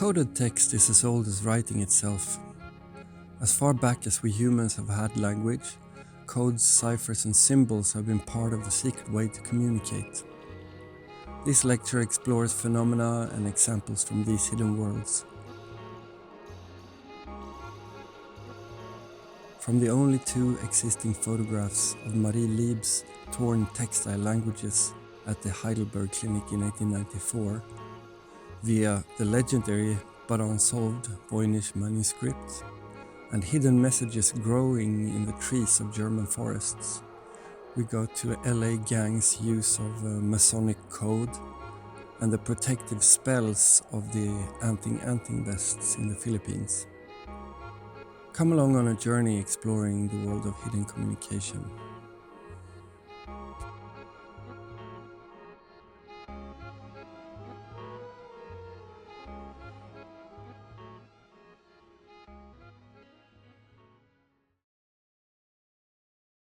Coded text is as old as writing itself. As far back as we humans have had language, codes, ciphers and symbols have been part of the secret way to communicate. This lecture explores phenomena and examples from these hidden worlds. From the only two existing photographs of Marie Liebs' torn textile languages at the Heidelberg clinic in 1894, via the legendary but unsolved Voynich manuscript, and hidden messages growing in the trees of German forests, we go to LA gang's use of masonic code and the protective spells of the anting vests in the Philippines. Come along on a journey exploring the world of hidden communication.